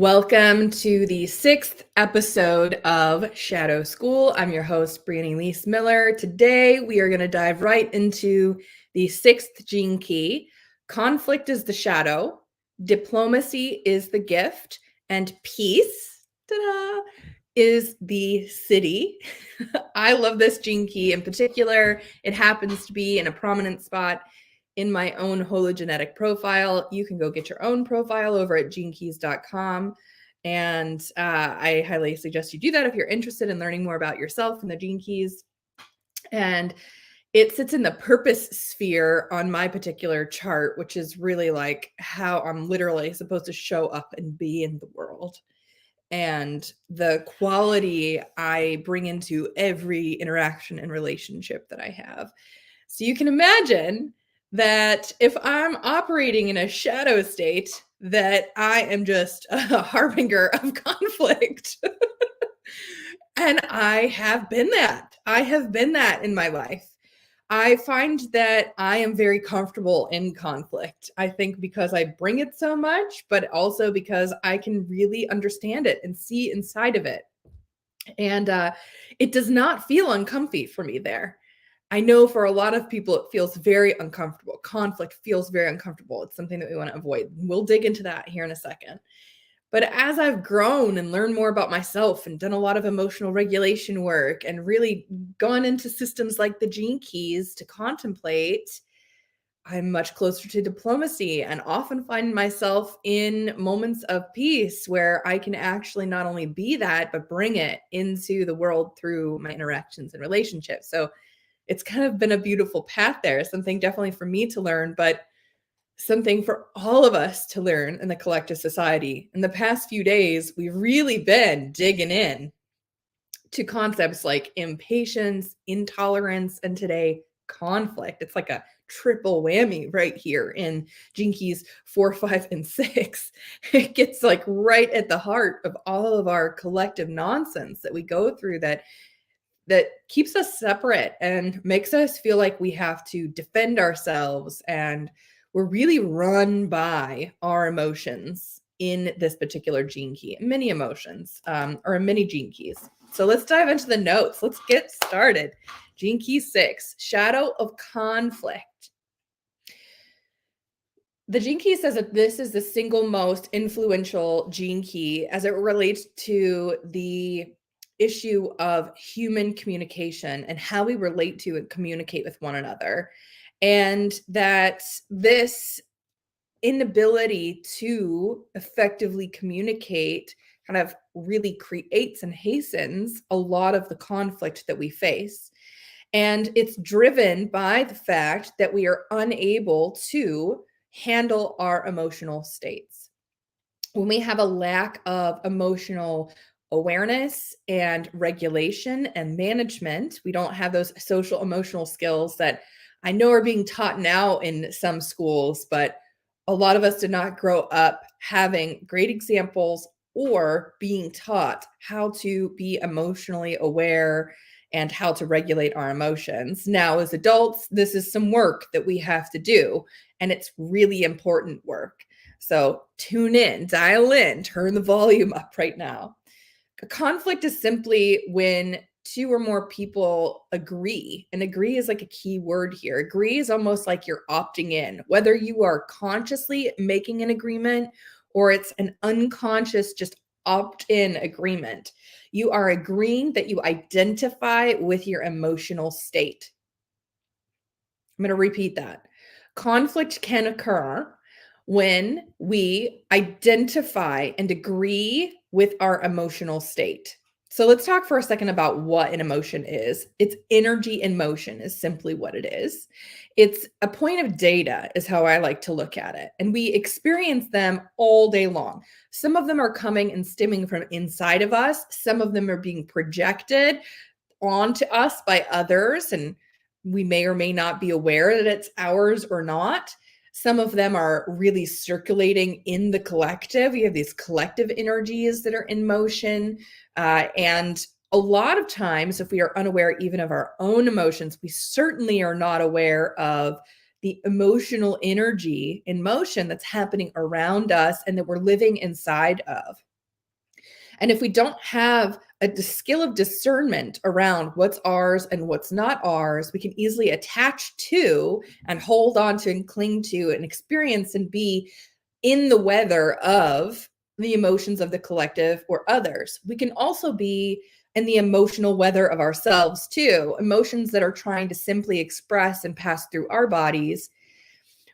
Welcome to the 6th episode of Shadow School. I'm your host, Briannie Leese Miller. Today, we are going to dive right into the 6th gene key. Conflict is the shadow, diplomacy is the gift, and peace, ta-da, is the city. I love this gene key in particular. It happens to be in a prominent spot in my own hologenetic profile. You can go get your own profile over at genekeys.com. And I highly suggest you do that if you're interested in learning more about yourself and the gene keys. And it sits in the purpose sphere on my particular chart, which is really like how I'm literally supposed to show up and be in the world. And the quality I bring into every interaction and relationship that I have. So you can imagine that if I'm operating in a shadow state, that I am just a harbinger of conflict. And I have been that. I have been that in my life. I find that I am very comfortable in conflict. I think because I bring it so much, but also because I can really understand it and see inside of it. And it does not feel uncomfy for me there. I know for a lot of people, it feels very uncomfortable. Conflict feels very uncomfortable. It's something that we want to avoid. We'll dig into that here in a second. But as I've grown and learned more about myself and done a lot of emotional regulation work and really gone into systems like the gene keys to contemplate, I'm much closer to diplomacy and often find myself in moments of peace where I can actually not only be that, but bring it into the world through my interactions and relationships. So it's kind of been a beautiful path there, something definitely for me to learn, but something for all of us to learn in the collective society. In the past few days, we've really been digging in to concepts like impatience, intolerance, and today, conflict. It's like a triple whammy right here in Gene Keys 4, 5, and 6. It gets like right at the heart of all of our collective nonsense that we go through that keeps us separate and makes us feel like we have to defend ourselves, and we're really run by our emotions in this particular gene key. Many emotions or many gene keys. So let's dive into the notes. Let's get started. Gene key 6, shadow of conflict. The gene key says that this is the single most influential gene key as it relates to the issue of human communication and how we relate to and communicate with one another. And that this inability to effectively communicate kind of really creates and hastens a lot of the conflict that we face. And it's driven by the fact that we are unable to handle our emotional states. When we have a lack of emotional awareness and regulation and management, we don't have those social emotional skills that I know are being taught now in some schools, but a lot of us did not grow up having great examples or being taught how to be emotionally aware and how to regulate our emotions. Now, as adults, this is some work that we have to do, and it's really important work. So tune in, dial in, turn the volume up right now. A conflict is simply when two or more people agree, and agree is like a key word here. Agree is almost like you're opting in, whether you are consciously making an agreement or it's an unconscious, just opt-in agreement. You are agreeing that you identify with your emotional state. I'm going to repeat that. Conflict can occur when we identify and agree with our emotional state. So let's talk for a second about what an emotion is. It's energy in motion is simply what it is. It's a point of data is how I like to look at it. And we experience them all day long. Some of them are coming and stemming from inside of us. Some of them are being projected onto us by others, and we may or may not be aware that it's ours or not. Some of them are really circulating in the collective. We have these collective energies that are in motion. And a lot of times, if we are unaware even of our own emotions, we certainly are not aware of the emotional energy in motion that's happening around us and that we're living inside of. And if we don't have a skill of discernment around what's ours and what's not ours, we can easily attach to and hold on to and cling to and experience and be in the weather of the emotions of the collective or others. We can also be in the emotional weather of ourselves too, emotions that are trying to simply express and pass through our bodies.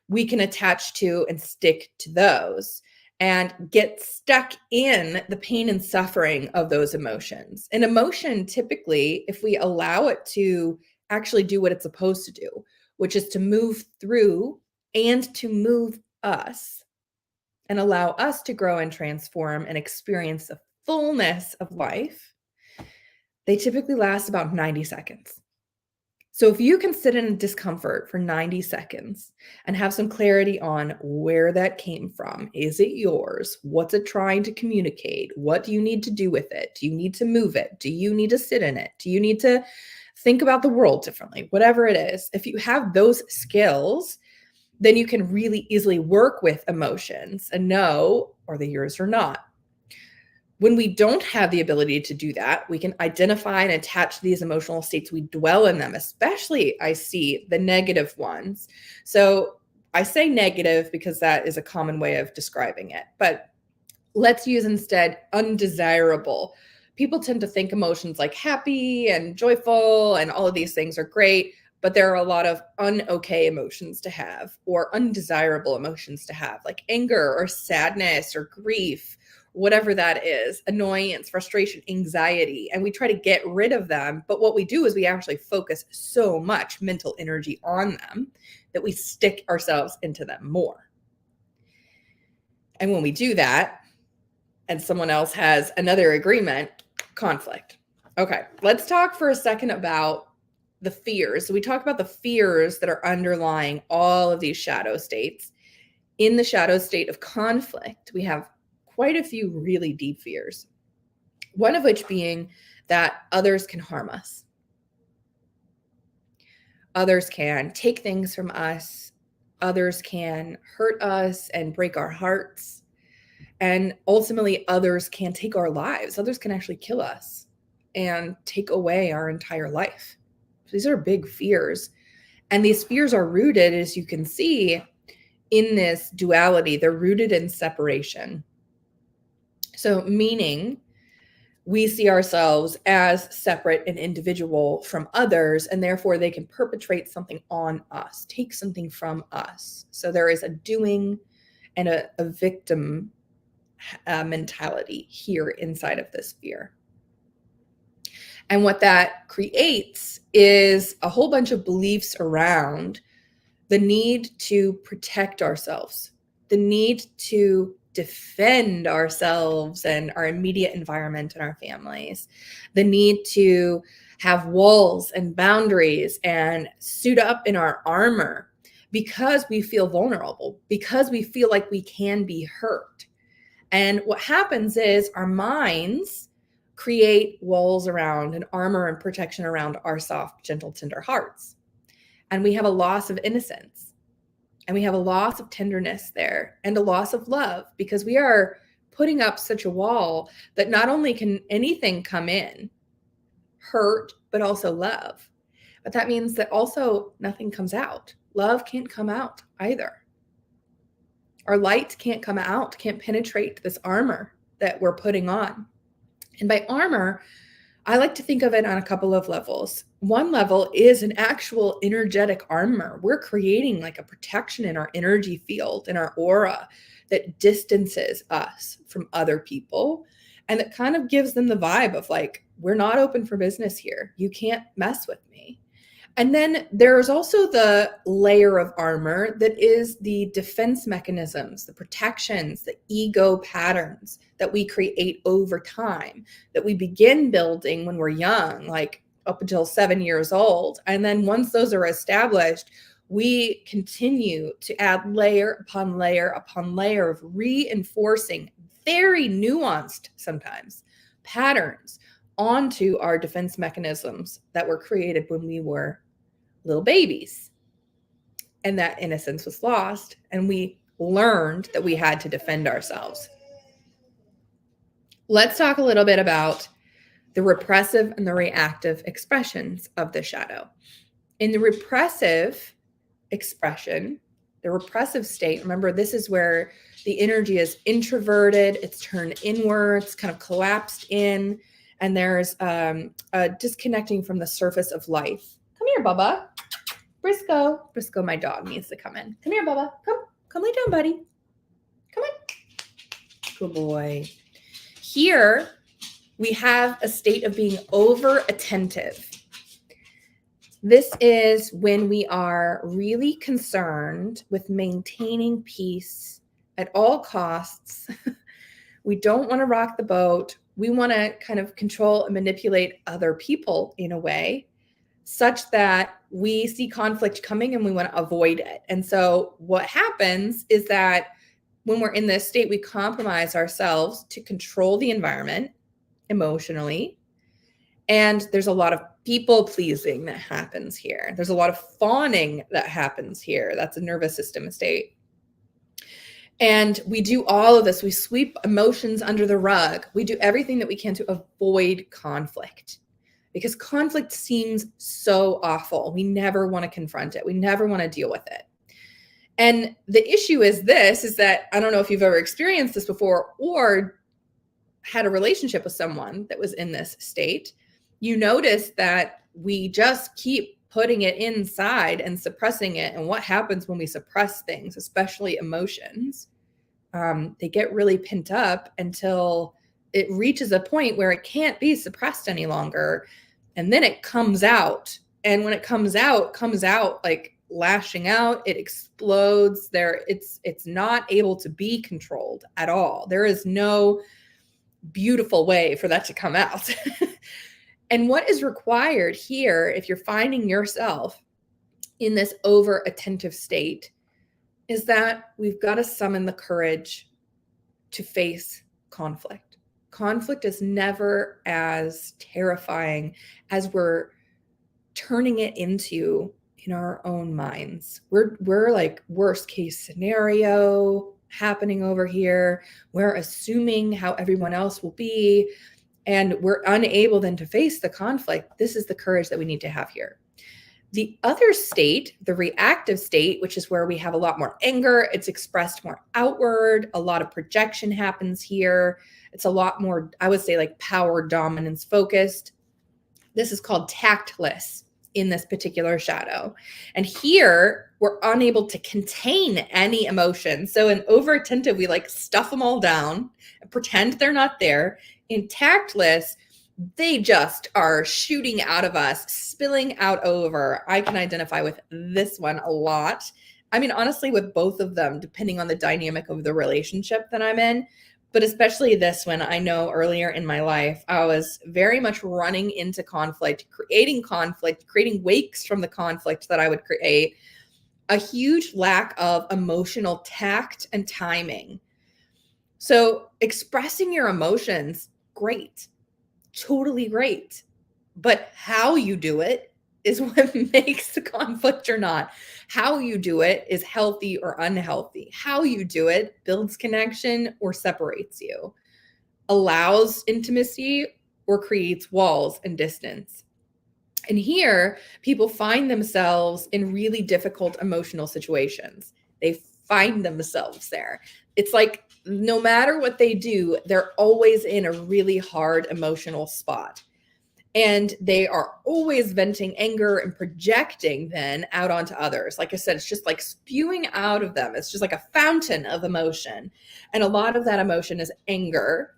We can attach to and stick to those and get stuck in the pain and suffering of those emotions. An emotion, typically, if we allow it to actually do what it's supposed to do, which is to move through and to move us and allow us to grow and transform and experience the fullness of life, they typically last about 90 seconds. So if you can sit in discomfort for 90 seconds and have some clarity on where that came from, is it yours? What's it trying to communicate? What do you need to do with it? Do you need to move it? Do you need to sit in it? Do you need to think about the world differently? Whatever it is, if you have those skills, then you can really easily work with emotions and know, are they yours or not? When we don't have the ability to do that, we can identify and attach these emotional states. We dwell in them, especially I see the negative ones. So I say negative because that is a common way of describing it, but let's use instead undesirable. People tend to think emotions like happy and joyful and all of these things are great, but there are a lot of okay emotions to have or undesirable emotions to have, like anger or sadness or grief, whatever that is, annoyance, frustration, anxiety. And we try to get rid of them. But what we do is we actually focus so much mental energy on them that we stick ourselves into them more. And when we do that, and someone else has another agreement, conflict. Okay, let's talk for a second about the fears. So we talk about the fears that are underlying all of these shadow states. In the shadow state of conflict, we have quite a few really deep fears. One of which being that others can harm us. Others can take things from us. Others can hurt us and break our hearts. And ultimately, others can take our lives. Others can actually kill us and take away our entire life. These are big fears. And these fears are rooted, as you can see, in this duality. They're rooted in separation. So, meaning we see ourselves as separate and individual from others, and therefore they can perpetrate something on us, take something from us. So, there is a doing and a victim mentality here inside of this fear. And what that creates is a whole bunch of beliefs around the need to protect ourselves, the need to defend ourselves and our immediate environment and our families, the need to have walls and boundaries and suit up in our armor because we feel vulnerable, because we feel like we can be hurt. And what happens is our minds create walls around and armor and protection around our soft, gentle, tender hearts. And we have a loss of innocence and we have a loss of tenderness there and a loss of love because we are putting up such a wall that not only can anything come in, hurt, but also love. But that means that also nothing comes out. Love can't come out either. Our light can't come out, can't penetrate this armor that we're putting on. And by armor, I like to think of it on a couple of levels. One level is an actual energetic armor. We're creating like a protection in our energy field, in our aura that distances us from other people and that kind of gives them the vibe of like, we're not open for business here. You can't mess with me. And then there's also the layer of armor that is the defense mechanisms, the protections, the ego patterns that we create over time, that we begin building when we're young, like up until 7 years old. And then once those are established, we continue to add layer upon layer upon layer of reinforcing very nuanced, sometimes, patterns onto our defense mechanisms that were created when we were little babies. And that innocence was lost, and we learned that we had to defend ourselves. Let's talk a little bit about the repressive and the reactive expressions of the shadow. In the repressive expression, the repressive state, remember, this is where the energy is introverted, it's turned inwards, kind of collapsed in, and there's a disconnecting from the surface of life. Come here, Bubba. Briscoe. Briscoe, my dog, needs to come in. Come here, Bubba. Come lay down, buddy. Come on. Good boy. Here, we have a state of being over attentive. This is when we are really concerned with maintaining peace at all costs. We don't want to rock the boat. We want to kind of control and manipulate other people in a way such that we see conflict coming and we want to avoid it. And so what happens is that when we're in this state, we compromise ourselves to control the environment emotionally. And there's a lot of people pleasing that happens here. There's a lot of fawning that happens here. That's a nervous system state. And we do all of this. We sweep emotions under the rug. We do everything that we can to avoid conflict because conflict seems so awful. We never want to confront it. We never want to deal with it. And the issue is that I don't know if you've ever experienced this before or had a relationship with someone that was in this state. You notice that we just keep putting it inside and suppressing it. And what happens when we suppress things, especially emotions? They get really pent up until it reaches a point where it can't be suppressed any longer. And then it comes out. And when it comes out like lashing out, it explodes there. It's not able to be controlled at all. There is no beautiful way for that to come out. And what is required here, if you're finding yourself in this over attentive state, is that we've got to summon the courage to face conflict. Conflict is never as terrifying as we're turning it into in our own minds. We're like worst case scenario happening over here. We're assuming how everyone else will be. And we're unable then to face the conflict. This is the courage that we need to have here. The other state, the reactive state, which is where we have a lot more anger, it's expressed more outward, a lot of projection happens here. It's a lot more, I would say, like power dominance focused. This is called tactless in this particular shadow. And here we're unable to contain any emotion. So in over attentive, we like stuff them all down and pretend they're not there. In tactless, they just are shooting out of us, spilling out over. I can identify with this one a lot. I mean, honestly, with both of them, depending on the dynamic of the relationship that I'm in, but especially this one, I know earlier in my life, I was very much running into conflict, creating wakes from the conflict that I would create, a huge lack of emotional tact and timing. So expressing your emotions, great. Totally great. But how you do it is what makes the conflict or not. How you do it is healthy or unhealthy. How you do it builds connection or separates you, allows intimacy or creates walls and distance. And here, people find themselves in really difficult emotional situations. They find themselves there. It's like no matter what they do, they're always in a really hard emotional spot. And they are always venting anger and projecting then out onto others. Like I said, it's just like spewing out of them. It's just like a fountain of emotion. And a lot of that emotion is anger.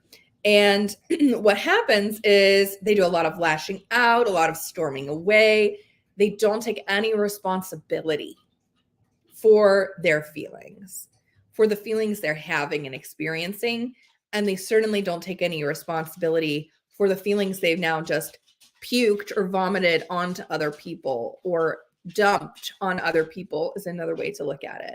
And what happens is they do a lot of lashing out, a lot of storming away. They don't take any responsibility for their feelings, for the feelings they're having and experiencing. And they certainly don't take any responsibility for the feelings they've now just puked or vomited onto other people or dumped on other people is another way to look at it.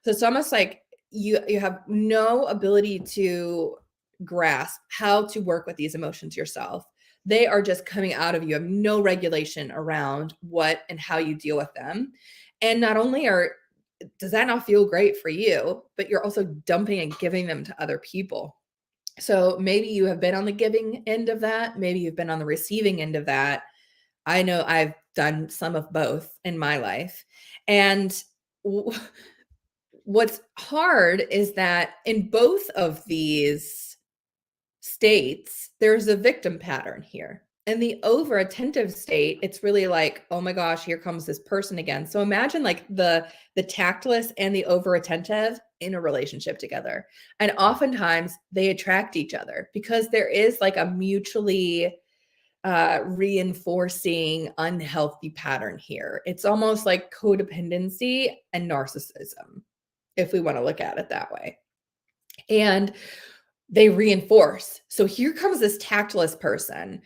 So it's almost like you have no ability to grasp how to work with these emotions yourself. They are just coming out of you. You have no regulation around what and how you deal with them. And not only does that not feel great for you, but you're also dumping and giving them to other people. So maybe you have been on the giving end of that. Maybe you've been on the receiving end of that. I know I've done some of both in my life. And what's hard is that in both of these states, there's a victim pattern here. In the over attentive state, it's really like, oh my gosh, here comes this person again. So imagine like the tactless and the over attentive in a relationship together. And oftentimes they attract each other because there is like a mutually reinforcing unhealthy pattern here. It's almost like codependency and narcissism, if we want to look at it that way. And they reinforce. So here comes this tactless person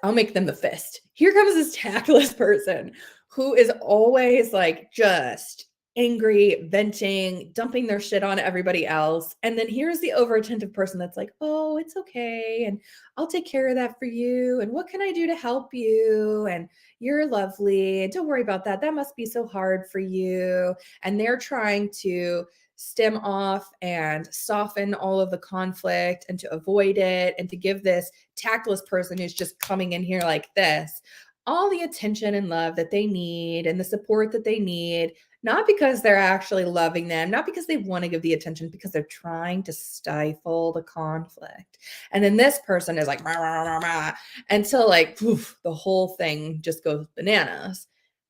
I'll make them the fist. Here comes this tactless person who is always like just angry, venting, dumping their shit on everybody else. And then here's the over attentive person that's like, oh, it's okay. And I'll take care of that for you. And what can I do to help you? And you're lovely. And don't worry about that. That must be so hard for you. And they're trying to stem off and soften all of the conflict and to avoid it and to give this tactless person who's just coming in here like this all the attention and love that they need and the support that they need, not because they're actually loving them, not because they want to give the attention, because they're trying to stifle the conflict. And then this person is like rah, rah, rah, rah, until like poof, the whole thing just goes bananas.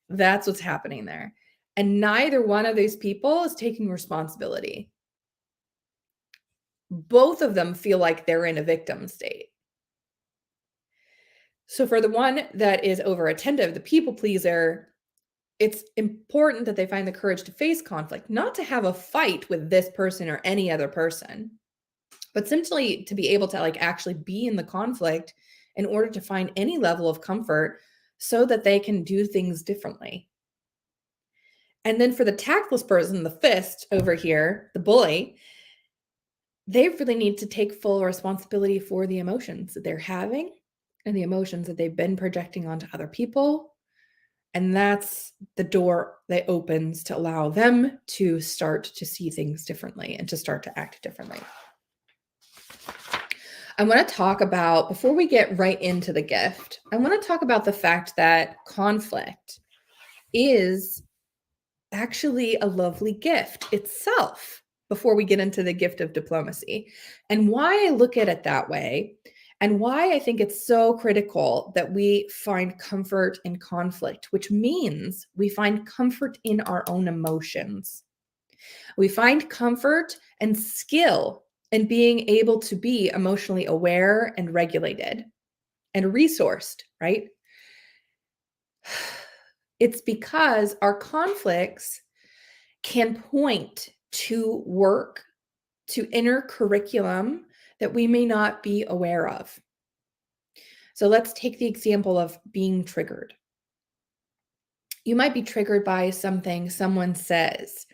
That's what's happening there. And neither one of these people is taking responsibility. Both of them feel like they're in a victim state. So for the one that is over attentive, the people pleaser, it's important that they find the courage to face conflict, not to have a fight with this person or any other person, but simply to be able to like actually be in the conflict in order to find any level of comfort so that they can do things differently. And then for the tactless person, the fist over here, the bully, they really need to take full responsibility for the emotions that they're having and the emotions that they've been projecting onto other people. And that's the door that opens to allow them to start to see things differently and to start to act differently. I want to talk about, before we get right into the gift, I want to talk about the fact that conflict is actually a lovely gift itself before we get into the gift of diplomacy, and why I look at it that way, and why I think it's so critical that we find comfort in conflict, which means we find comfort in our own emotions. We find comfort and skill in being able to be emotionally aware and regulated and resourced, right? It's because our conflicts can point to work, to inner curriculum that we may not be aware of. So let's take the example of being triggered. You might be triggered by something someone says.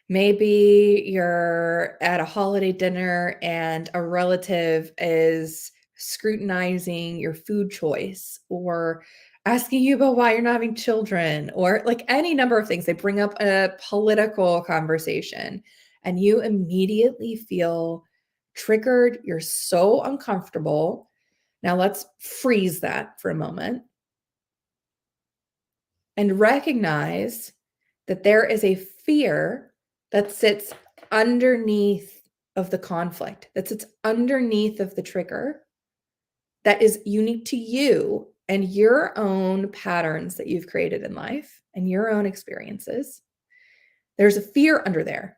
Maybe you're at a holiday dinner and a relative is scrutinizing your food choice or asking you about why you're not having children, or like any number of things. They bring up a political conversation and you immediately feel triggered. You're so uncomfortable. Now let's freeze that for a moment and recognize that there is a fear that sits underneath of the conflict, that sits underneath of the trigger, that is unique to you and your own patterns that you've created in life and your own experiences. There's a fear under there.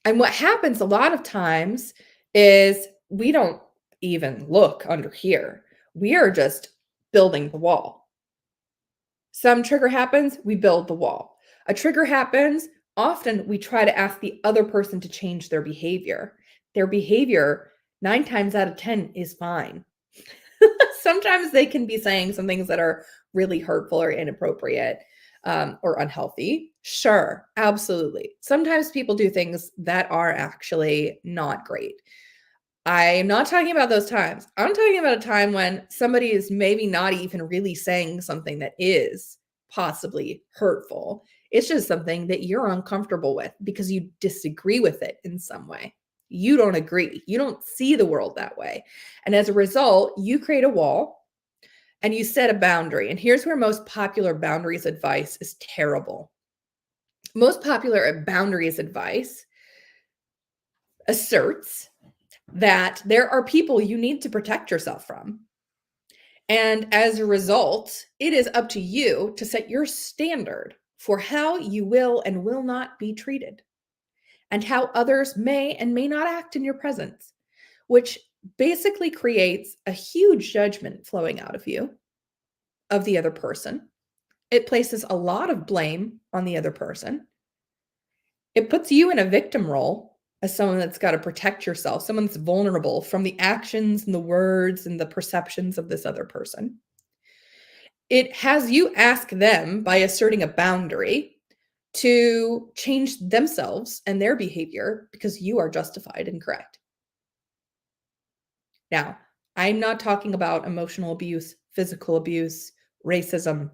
And what happens a lot of times is we don't even look under here. We are just building the wall. Some trigger happens, we build the wall. A trigger happens, often we try to ask the other person to change their behavior. Their behavior, 9 times out of 10, is fine. Sometimes they can be saying some things that are really hurtful or inappropriate or unhealthy. Sure, absolutely. Sometimes people do things that are actually not great. I'm not talking about those times. I'm talking about a time when somebody is maybe not even really saying something that is possibly hurtful. It's just something that you're uncomfortable with because you disagree with it in some way. You don't agree. You don't see the world that way. And as a result, you create a wall and you set a boundary. And here's where most popular boundaries advice is terrible. Most popular boundaries advice asserts that there are people you need to protect yourself from. And as a result, it is up to you to set your standard for how you will and will not be treated and how others may and may not act in your presence, which basically creates a huge judgment flowing out of you, of the other person. It places a lot of blame on the other person. It puts you in a victim role as someone that's got to protect yourself, someone that's vulnerable from the actions and the words and the perceptions of this other person. It has you ask them by asserting a boundary to change themselves and their behavior because you are justified and correct. Now, I'm not talking about emotional abuse, physical abuse, racism,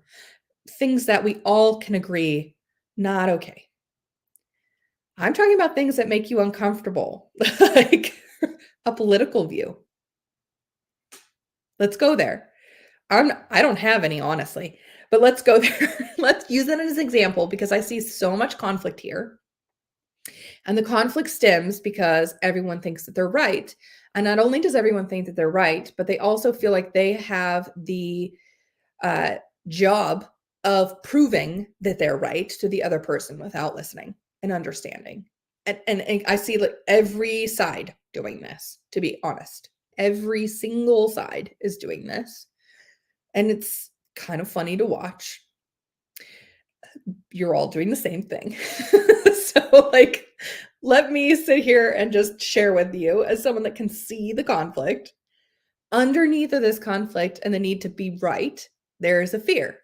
things that we all can agree not okay. I'm talking about things that make you uncomfortable, like a political view. Let's go there. I don't have any, honestly, but let's go there. Let's use it as an example because I see so much conflict here. And the conflict stems because everyone thinks that they're right. And not only does everyone think that they're right, but they also feel like they have the uh, job of proving that they're right to the other person without listening and understanding. And I see like every side doing this, to be honest. Every single side is doing this. And it's kind of funny to watch. You're all doing the same thing. So, like, let me sit here and just share with you, as someone that can see the conflict. Underneath of this conflict and the need to be right, there is a fear.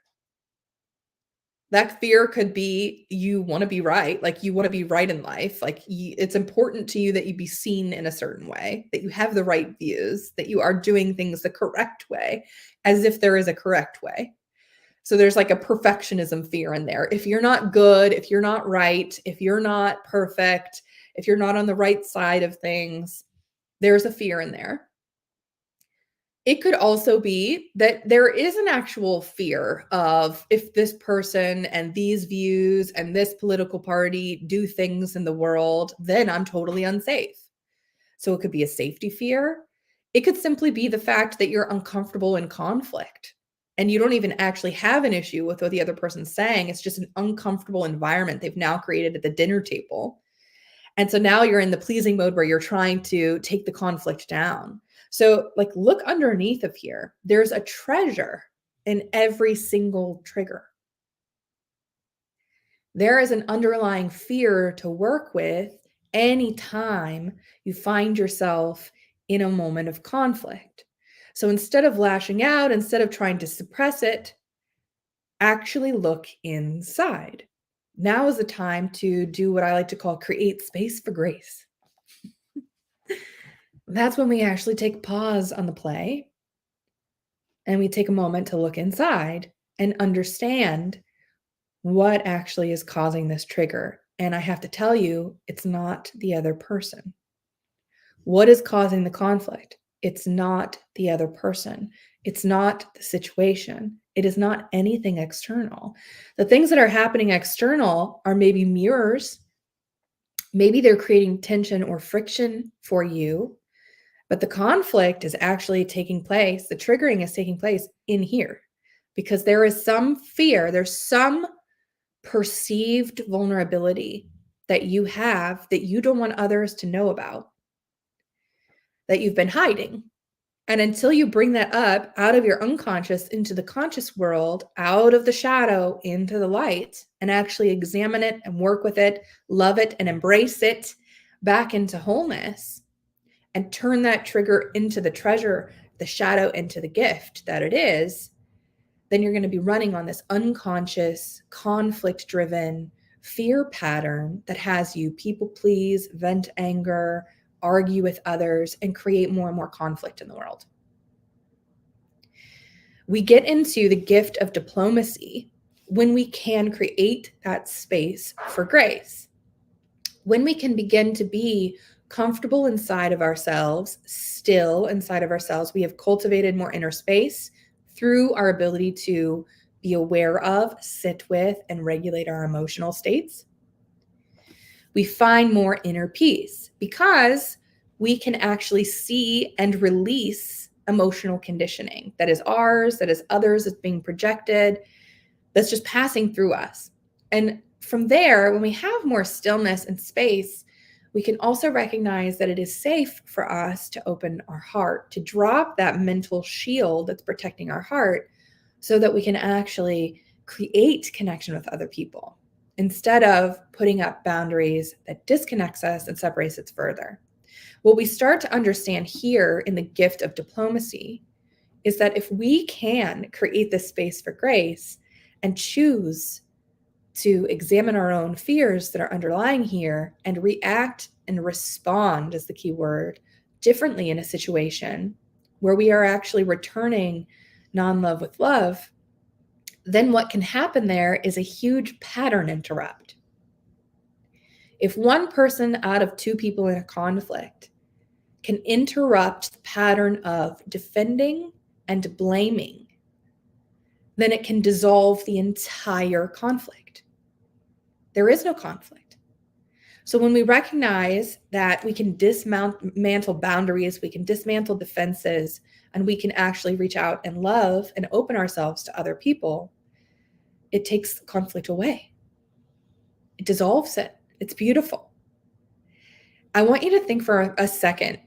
That fear could be you want to be right, like you want to be right in life, like it's important to you that you be seen in a certain way, that you have the right views, that you are doing things the correct way, as if there is a correct way. So there's like a perfectionism fear in there. If you're not good, if you're not right, if you're not perfect, if you're not on the right side of things, there's a fear in there. It could also be that there is an actual fear of if this person and these views and this political party do things in the world, then I'm totally unsafe. So it could be a safety fear. It could simply be the fact that you're uncomfortable in conflict and you don't even actually have an issue with what the other person's saying. It's just an uncomfortable environment they've now created at the dinner table. And so now you're in the pleasing mode where you're trying to take the conflict down. So, like, look underneath of here. There's a treasure in every single trigger. There is an underlying fear to work with anytime you find yourself in a moment of conflict. So instead of lashing out, instead of trying to suppress it, actually look inside. Now is the time to do what I like to call create space for grace. That's when we actually take pause on the play and we take a moment to look inside and understand what actually is causing this trigger. And I have to tell you, it's not the other person. What is causing the conflict? It's not the other person. It's not the situation. It is not anything external. The things that are happening external are maybe mirrors. Maybe they're creating tension or friction for you. But the conflict is actually taking place, the triggering is taking place in here because there is some fear, there's some perceived vulnerability that you have that you don't want others to know about, that you've been hiding. And until you bring that up out of your unconscious into the conscious world, out of the shadow into the light, and actually examine it and work with it, love it and embrace it back into wholeness, and turn that trigger into the treasure, the shadow into the gift that it is, then you're going to be running on this unconscious, conflict-driven fear pattern that has you people please, vent anger, argue with others, and create more and more conflict in the world. We get into the gift of diplomacy when we can create that space for grace, when we can begin to be comfortable inside of ourselves, still inside of ourselves. We have cultivated more inner space through our ability to be aware of, sit with, and regulate our emotional states. We find more inner peace because we can actually see and release emotional conditioning that is ours, that is others, that's being projected, that's just passing through us. And from there, when we have more stillness and space, we can also recognize that it is safe for us to open our heart, to drop that mental shield that's protecting our heart so that we can actually create connection with other people instead of putting up boundaries that disconnects us and separates us further. What we start to understand here in the gift of diplomacy is that if we can create this space for grace and choose to examine our own fears that are underlying here and react and respond, is the key word, differently in a situation where we are actually returning non-love with love, then what can happen there is a huge pattern interrupt. If one person out of two people in a conflict can interrupt the pattern of defending and blaming, then it can dissolve the entire conflict. There is no conflict. So when we recognize that we can dismantle boundaries, we can dismantle defenses, and we can actually reach out and love and open ourselves to other people, it takes conflict away. It dissolves it. It's beautiful. I want you to think for a second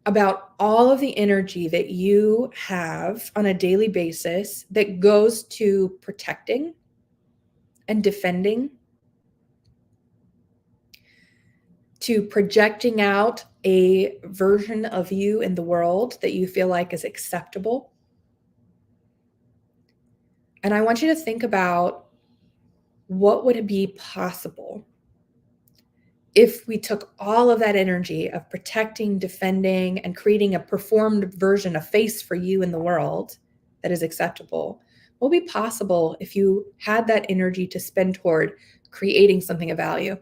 about all of the energy that you have on a daily basis that goes to protecting and defending, to projecting out a version of you in the world that you feel like is acceptable. And I want you to think about what would be possible if we took all of that energy of protecting, defending, and creating a performed version, a face for you in the world that is acceptable. What would be possible if you had that energy to spend toward creating something of value?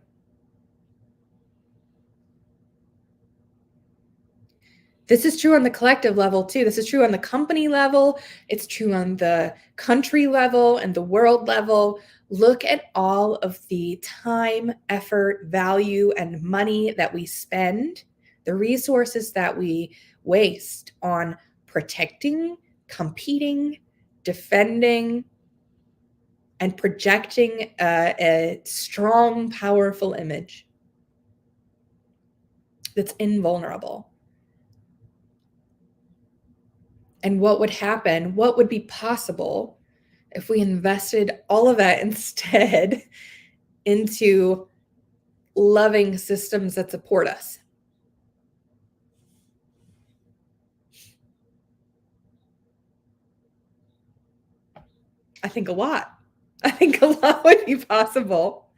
This is true on the collective level too. This is true on the company level. It's true on the country level and the world level. Look at all of the time, effort, value, and money that we spend, the resources that we waste on protecting, competing, defending, and projecting a strong, powerful image that's invulnerable. And what would happen, what would be possible if we invested all of that instead into loving systems that support us? I think a lot. I think a lot would be possible.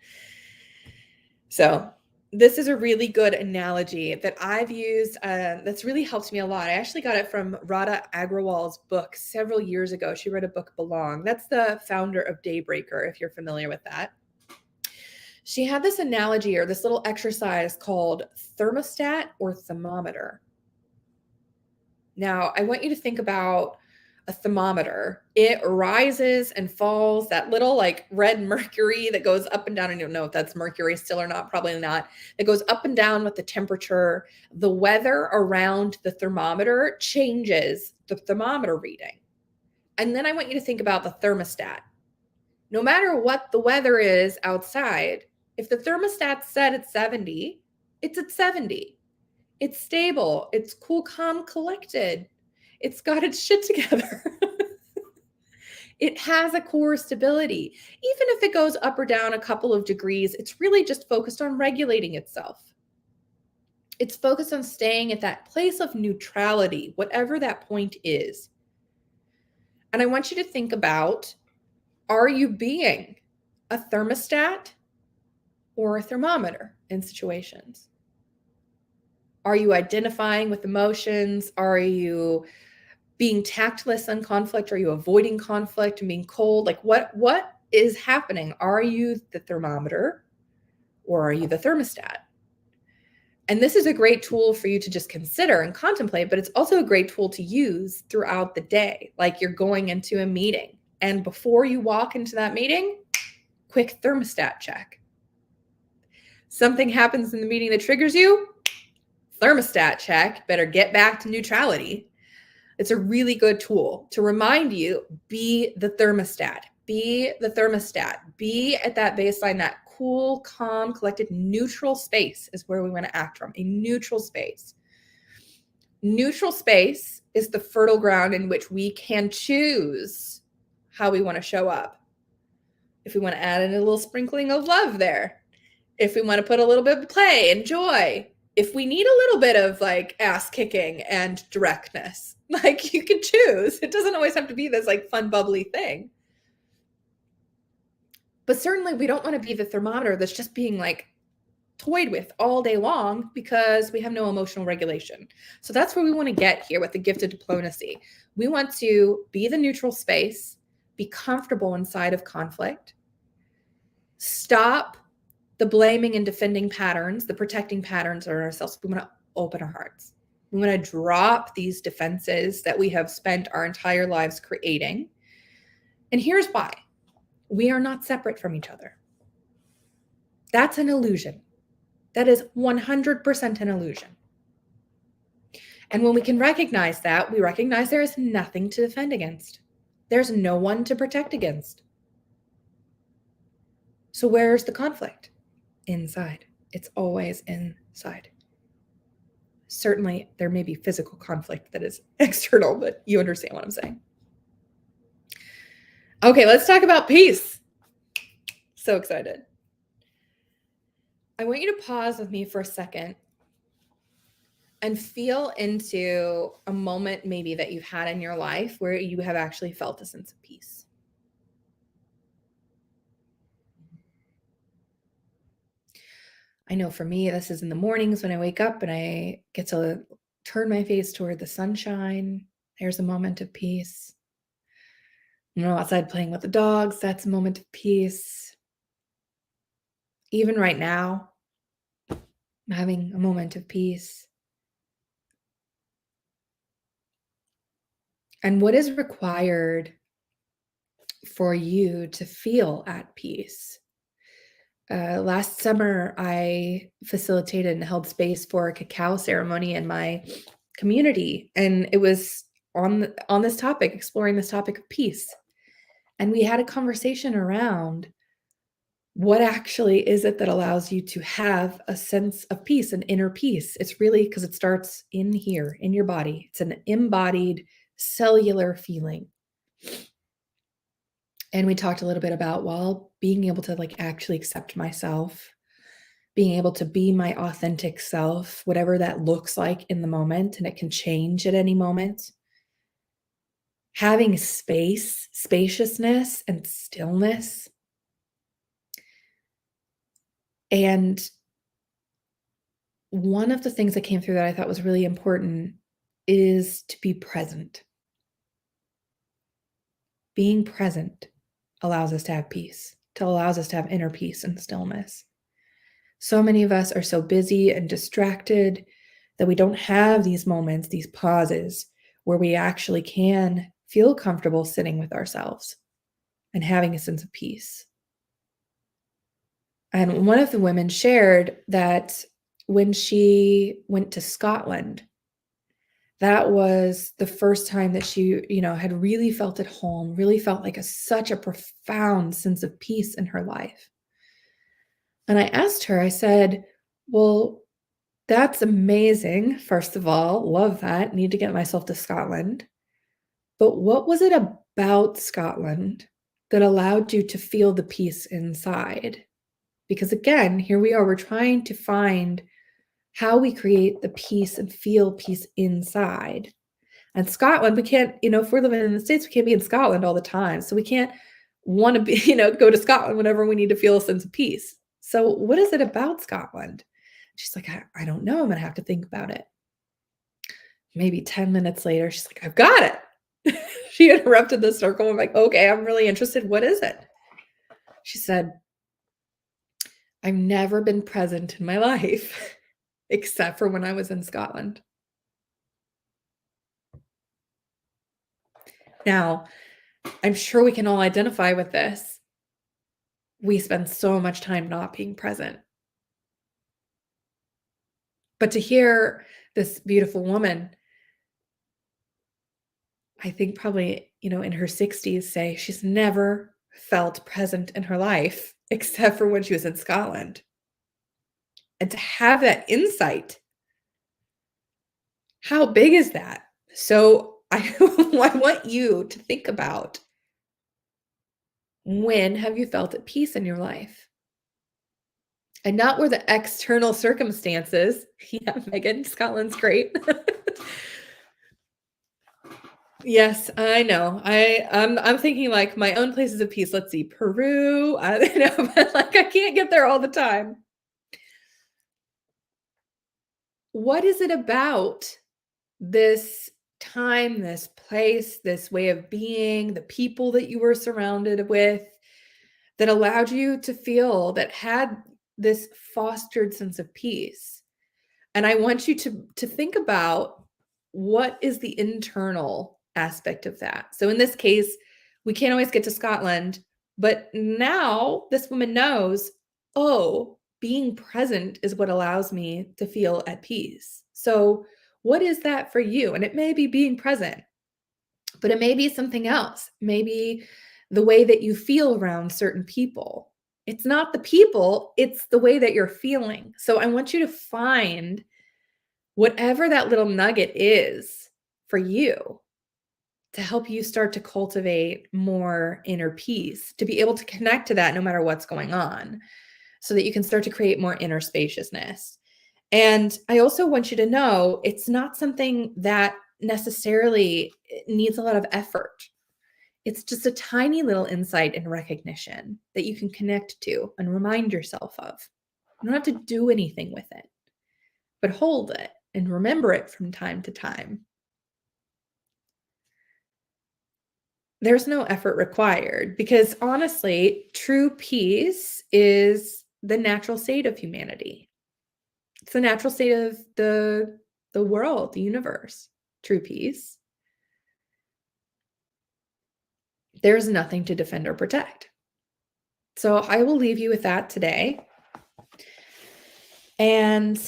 So this is a really good analogy that I've used that's really helped me a lot. I actually got it from Radha Agrawal's book several years ago. She wrote a book, Belong. That's the founder of Daybreaker, if you're familiar with that. She had this analogy or this little exercise called thermostat or thermometer. Now, I want you to think about a thermometer. It rises and falls, that little like red mercury that goes up and down. I don't know if that's mercury still or not, probably not. It goes up and down with the temperature. The weather around the thermometer changes the thermometer reading. And then I want you to think about the thermostat. No matter what the weather is outside, if the thermostat's set at 70, it's at 70. It's stable. It's cool, calm, collected. It's got its shit together. It has a core stability. Even if it goes up or down a couple of degrees, it's really just focused on regulating itself. It's focused on staying at that place of neutrality, whatever that point is. And I want you to think about, are you being a thermostat or a thermometer in situations? Are you identifying with emotions? Are you being tactless in conflict? Are you avoiding conflict and being cold? Like what is happening? Are you the thermometer or are you the thermostat? And this is a great tool for you to just consider and contemplate, but it's also a great tool to use throughout the day. Like you're going into a meeting, and before you walk into that meeting, quick thermostat check. Something happens in the meeting that triggers you, thermostat check, better get back to neutrality. It's a really good tool to remind you, be the thermostat, be the thermostat, be at that baseline, that cool, calm, collected, neutral space is where we want to act from, a neutral space. Neutral space is the fertile ground in which we can choose how we want to show up. If we want to add in a little sprinkling of love there, if we want to put a little bit of play and joy, if we need a little bit of like ass kicking and directness, like you can choose. It doesn't always have to be this like fun, bubbly thing. But certainly we don't want to be the thermometer that's just being like toyed with all day long because we have no emotional regulation. So that's where we want to get here with the gift of diplomacy. We want to be the neutral space, be comfortable inside of conflict, stop the blaming and defending patterns, the protecting patterns on ourselves. We want to open our hearts. We want to drop these defenses that we have spent our entire lives creating. And here's why. We are not separate from each other. That's an illusion. That is 100% an illusion. And when we can recognize that, we recognize there is nothing to defend against. There's no one to protect against. So where's the conflict? Inside. It's always inside. Certainly, there may be physical conflict that is external, but you understand what I'm saying. Okay, let's talk about peace. So excited. I want you to pause with me for a second and feel into a moment maybe that you've had in your life where you have actually felt a sense of peace. I know for me, this is in the mornings when I wake up and I get to turn my face toward the sunshine. There's a moment of peace. Outside playing with the dogs, that's a moment of peace. Even right now, I'm having a moment of peace. And what is required for you to feel at peace? Last summer, I facilitated and held space for a cacao ceremony in my community, and it was on this topic, exploring this topic of peace. And we had a conversation around what actually is it that allows you to have a sense of peace, an inner peace. It's really because it starts in here, in your body. It's an embodied cellular feeling. And we talked a little bit about, well, being able to like actually accept myself, being able to be my authentic self, whatever that looks like in the moment, and it can change at any moment. Having space, spaciousness, and stillness. And one of the things that came through that I thought was really important is to be present. Being present allows us to have peace, allows us to have inner peace and stillness. So many of us are so busy and distracted that we don't have these moments, these pauses, where we actually can feel comfortable sitting with ourselves and having a sense of peace. And one of the women shared that when she went to Scotland, that was the first time that she, had really felt at home, really felt like such a profound sense of peace in her life. And I asked her, I said, well, that's amazing. First of all, love that. Need to get myself to Scotland. But what was it about Scotland that allowed you to feel the peace inside? Because again, here we are, we're trying to find how we create the peace and feel peace inside. And Scotland, we can't, if we're living in the States, we can't be in Scotland all the time. So we can't want to be, go to Scotland whenever we need to feel a sense of peace. So what is it about Scotland? She's like, I don't know. I'm going to have to think about it. Maybe 10 minutes later, she's like, I've got it. She interrupted the circle. I'm like, okay, I'm really interested. What is it? She said, I've never been present in my life. except for when I was in Scotland. Now, I'm sure we can all identify with this. We spend so much time not being present. But to hear this beautiful woman, I think probably, in her 60s say she's never felt present in her life except for when she was in Scotland. And to have that insight, how big is that? So I I want you to think about, when have you felt at peace in your life? And not where the external circumstances. Yeah, Megan, Scotland's great. Yes, I know. I'm thinking like my own places of peace. Let's see, Peru. But like I can't get there all the time. What is it about this time, this place, this way of being, the people that you were surrounded with, that allowed you to feel, that had this fostered sense of peace? And I want you to think about, what is the internal aspect of that. So in this case, we can't always get to Scotland, but now this woman knows, oh, being present is what allows me to feel at peace. So what is that for you? And it may be being present, but it may be something else. Maybe the way that you feel around certain people. It's not the people, it's the way that you're feeling. So I want you to find whatever that little nugget is for you, to help you start to cultivate more inner peace, to be able to connect to that no matter what's going on, so that you can start to create more inner spaciousness. And I also want you to know, it's not something that necessarily needs a lot of effort. It's just a tiny little insight and recognition that you can connect to and remind yourself of. You don't have to do anything with it, but hold it and remember it from time to time. There's no effort required, because honestly, true peace is the natural state of humanity. It's the natural state of the world, the universe. True peace. There's nothing to defend or protect. So I will leave you with that today. And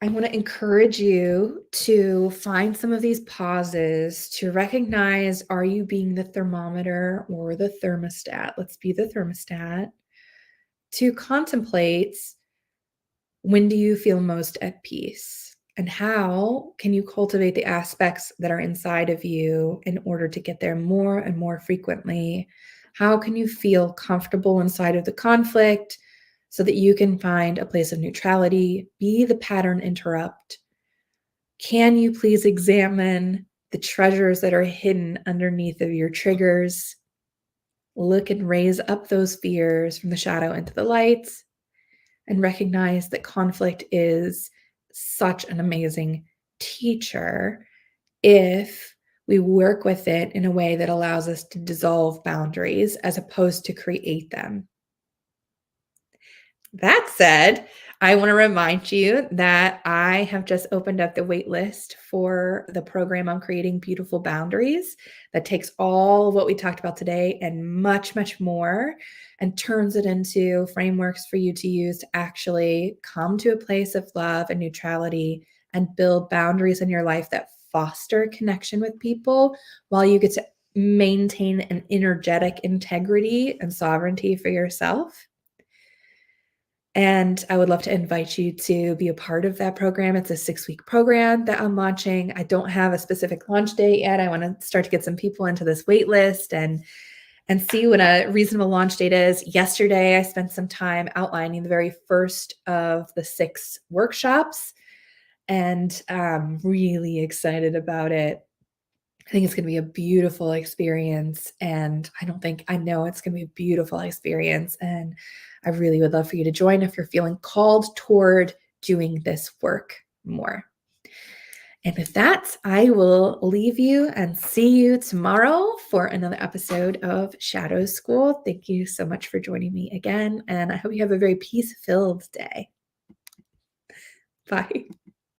I want to encourage you to find some of these pauses to recognize, are you being the thermometer or the thermostat? Let's be the thermostat. To contemplate, when do you feel most at peace? And how can you cultivate the aspects that are inside of you in order to get there more and more frequently? How can you feel comfortable inside of the conflict so that you can find a place of neutrality? Be the pattern interrupt. Can you please examine the treasures that are hidden underneath of your triggers? Look and raise up those fears from the shadow into the light, and recognize that conflict is such an amazing teacher if we work with it in a way that allows us to dissolve boundaries as opposed to create them. That said, I want to remind you that I have just opened up the wait list for the program on creating beautiful boundaries that takes all of what we talked about today and much, much more, and turns it into frameworks for you to use to actually come to a place of love and neutrality and build boundaries in your life that foster connection with people, while you get to maintain an energetic integrity and sovereignty for yourself. And I would love to invite you to be a part of that program. It's a 6-week program that I'm launching. I don't have a specific launch date yet. I want to start to get some people into this wait list and see what a reasonable launch date is. Yesterday, I spent some time outlining the very first of the 6 workshops, and I'm really excited about it. I think it's going to be a beautiful experience, and I know it's going to be a beautiful experience, and I really would love for you to join if you're feeling called toward doing this work more. And with that, I will leave you and see you tomorrow for another episode of Shadow School. Thank you so much for joining me again, and I hope you have a very peace-filled day. Bye.